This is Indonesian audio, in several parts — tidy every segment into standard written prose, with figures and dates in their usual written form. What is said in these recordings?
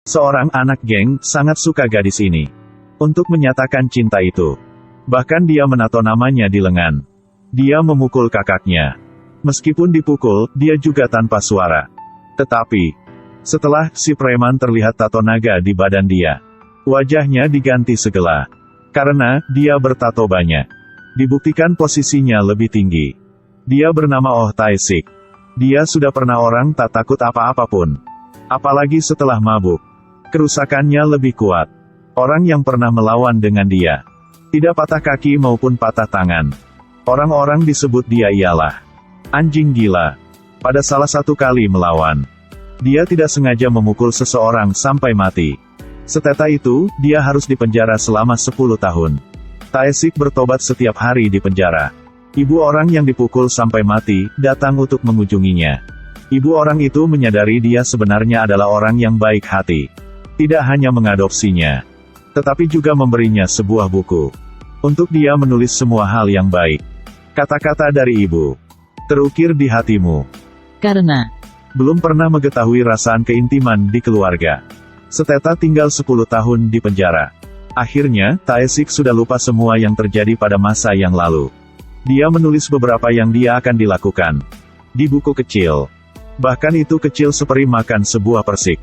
Seorang anak geng sangat suka gadis ini. Untuk menyatakan cinta itu, bahkan dia menato namanya di lengan. Dia memukul kakaknya. Meskipun dipukul, dia juga tanpa suara. Tetapi, setelah si preman terlihat tato naga di badan dia, wajahnya diganti segala. Karena dia bertato banyak. Dibuktikan posisinya lebih tinggi. Dia bernama Oh Tae-sik. Dia sudah pernah orang tak takut apa-apapun. Apalagi setelah mabuk. Kerusakannya lebih kuat. Orang yang pernah melawan dengan dia tidak patah kaki maupun patah tangan. Orang-orang disebut dia ialah anjing gila. Pada salah satu kali melawan, dia tidak sengaja memukul seseorang sampai mati. Setelah itu, dia harus dipenjara selama 10 tahun. Tae-sik bertobat setiap hari di penjara. Ibu orang yang dipukul sampai mati datang untuk mengunjunginya. Ibu orang itu menyadari dia sebenarnya adalah orang yang baik hati. Tidak hanya mengadopsinya, tetapi juga memberinya sebuah buku. Untuk dia menulis semua hal yang baik. Kata-kata dari ibu terukir di hatimu. Karena Belum pernah mengetahui rasaan keintiman di keluarga. Seteta tinggal 10 tahun di penjara. Akhirnya, Tae-sik sudah lupa semua yang terjadi pada masa yang lalu. Dia menulis beberapa yang dia akan dilakukan di buku kecil. Bahkan itu kecil seperti makan sebuah persik.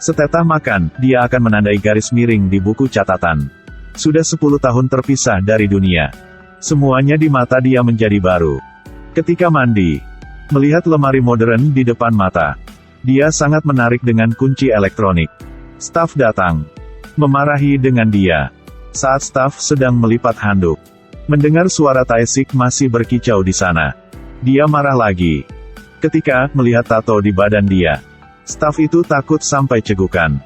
Setelah makan, dia akan menandai garis miring di buku catatan. Sudah 10 tahun terpisah dari dunia. Semuanya di mata dia menjadi baru. Ketika mandi, melihat lemari modern di depan mata, dia sangat menarik dengan kunci elektronik. Staf datang, memarahi dengan dia. Saat staf sedang melipat handuk, mendengar suara Tae-sik masih berkicau di sana. Dia marah lagi. Ketika melihat tato di badan dia, staf itu takut sampai cegukan.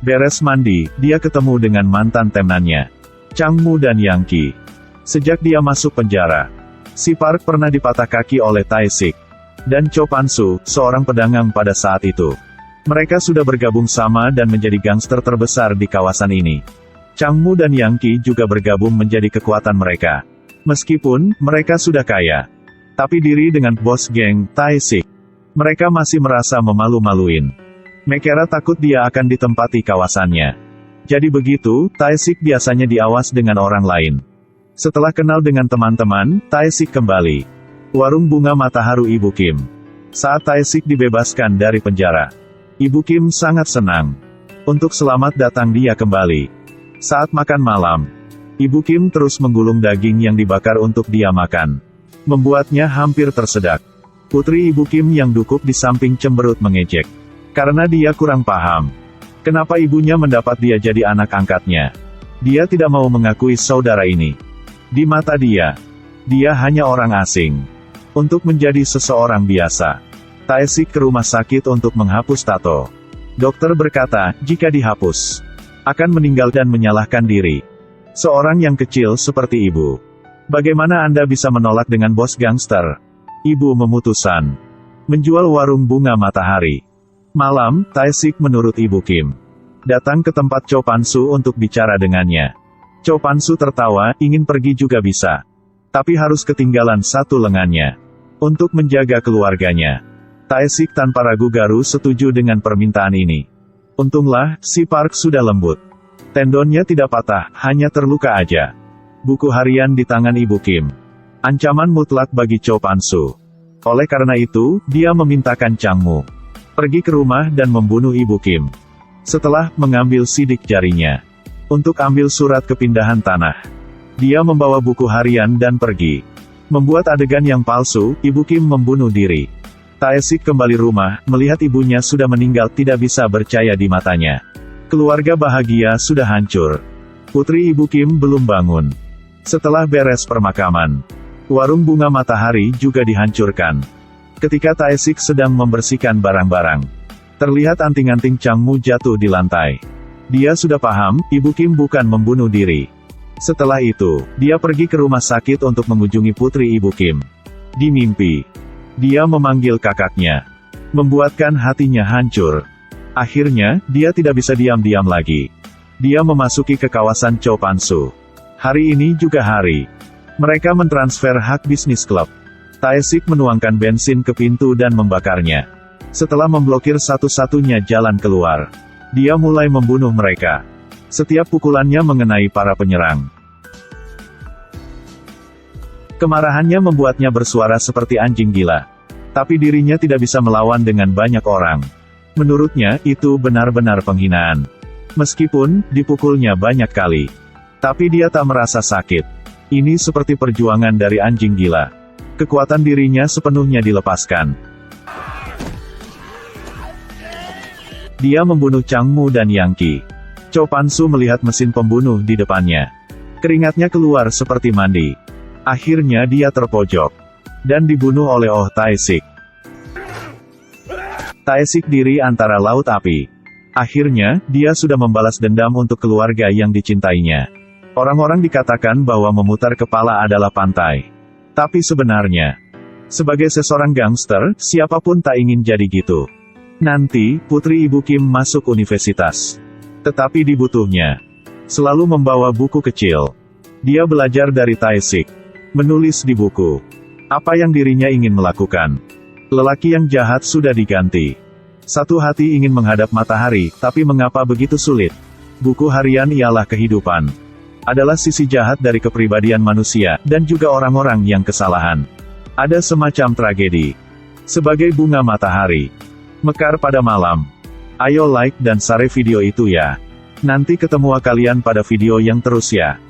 Beres mandi, dia ketemu dengan mantan temannya, Changmu dan Yangki. Sejak dia masuk penjara, si Park pernah dipatah kaki oleh Tae-sik dan Cho Pan-soo, seorang pedagang pada saat itu. Mereka sudah bergabung sama dan menjadi gangster terbesar di kawasan ini. Changmu dan Yangki juga bergabung menjadi kekuatan mereka. Meskipun mereka sudah kaya, tapi diri dengan bos geng, Tae-sik, mereka masih merasa memalu-maluin. Mereka takut dia akan ditempati kawasannya. Jadi begitu, Tae-sik biasanya diawas dengan orang lain. Setelah kenal dengan teman-teman, Tae-sik kembali. Warung bunga Mataharu Ibu Kim. Saat Tae-sik dibebaskan dari penjara, Ibu Kim sangat senang. Untuk selamat datang dia kembali. Saat makan malam, Ibu Kim terus menggulung daging yang dibakar untuk dia makan. Membuatnya hampir tersedak. Putri Ibu Kim yang duduk di samping cemberut mengejek. Karena dia kurang paham. Kenapa ibunya mendapat dia jadi anak angkatnya. Dia tidak mau mengakui saudara ini. Di mata dia hanya orang asing. Untuk menjadi seseorang biasa, Tae-sik ke rumah sakit untuk menghapus tato. Dokter berkata, jika dihapus, akan meninggal dan menyalahkan diri. Seorang yang kecil seperti ibu. Bagaimana Anda bisa menolak dengan bos gangster? Ibu memutuskan menjual warung bunga Matahari. Malam, Tae-sik menurut Ibu Kim datang ke tempat Cho Pan-soo untuk bicara dengannya. Cho Pan-soo tertawa, ingin pergi juga bisa. Tapi harus ketinggalan satu lengannya. Untuk menjaga keluarganya. Tae-sik tanpa ragu garu setuju dengan permintaan ini. Untunglah, si Park sudah lembut. Tendonnya tidak patah, hanya terluka aja. Buku harian di tangan Ibu Kim. Ancaman mutlak bagi Cho Pan-soo. Oleh karena itu, dia memintakan Changmu pergi ke rumah dan membunuh Ibu Kim. Setelah mengambil sidik jarinya untuk ambil surat kepindahan tanah, dia membawa buku harian dan pergi. Membuat adegan yang palsu, Ibu Kim membunuh diri. Tae-sik kembali rumah, melihat ibunya sudah meninggal tidak bisa percaya di matanya. Keluarga bahagia sudah hancur. Putri Ibu Kim belum bangun. Setelah beres permakaman, warung bunga Matahari juga dihancurkan. Ketika Tae-sik sedang membersihkan barang-barang, terlihat anting-anting Changmu jatuh di lantai. Dia sudah paham, Ibu Kim bukan membunuh diri. Setelah itu, dia pergi ke rumah sakit untuk mengunjungi putri Ibu Kim. Di mimpi, dia memanggil kakaknya, membuatkan hatinya hancur. Akhirnya, dia tidak bisa diam-diam lagi. Dia memasuki ke kawasan Cho Pan-soo. Hari ini juga hari mereka mentransfer hak bisnis klub. Tae-sik menuangkan bensin ke pintu dan membakarnya. Setelah memblokir satu-satunya jalan keluar, Dia mulai membunuh mereka. Setiap pukulannya mengenai para penyerang. Kemarahannya membuatnya bersuara seperti anjing gila. Tapi dirinya tidak bisa melawan dengan banyak orang. Menurutnya, itu benar-benar penghinaan. Meskipun, dipukulnya banyak kali. Tapi dia tak merasa sakit. Ini seperti perjuangan dari anjing gila. Kekuatan dirinya sepenuhnya dilepaskan. Dia membunuh Changmu dan Yang Qi. Chow Pansu melihat mesin pembunuh di depannya. Keringatnya keluar seperti mandi. Akhirnya dia terpojok. Dan dibunuh oleh Oh Tae-sik. Tae-sik diri antara laut api. Akhirnya, dia sudah membalas dendam untuk keluarga yang dicintainya. Orang-orang dikatakan bahwa memutar kepala adalah pantai. Tapi sebenarnya, sebagai seorang gangster, siapapun tak ingin jadi gitu. Nanti, putri Ibu Kim masuk universitas. Tetapi dibutuhnya. Selalu membawa buku kecil. Dia belajar dari Tae-sik. Menulis di buku. Apa yang dirinya ingin melakukan. Lelaki yang jahat sudah diganti. Satu hati ingin menghadap matahari, tapi mengapa begitu sulit? Buku harian ialah kehidupan. Adalah sisi jahat dari kepribadian manusia, dan juga orang-orang yang kesalahan. Ada semacam tragedi. Sebagai bunga matahari. Mekar pada malam. Ayo like dan share video itu ya. Nanti ketemu kalian pada video yang terus ya.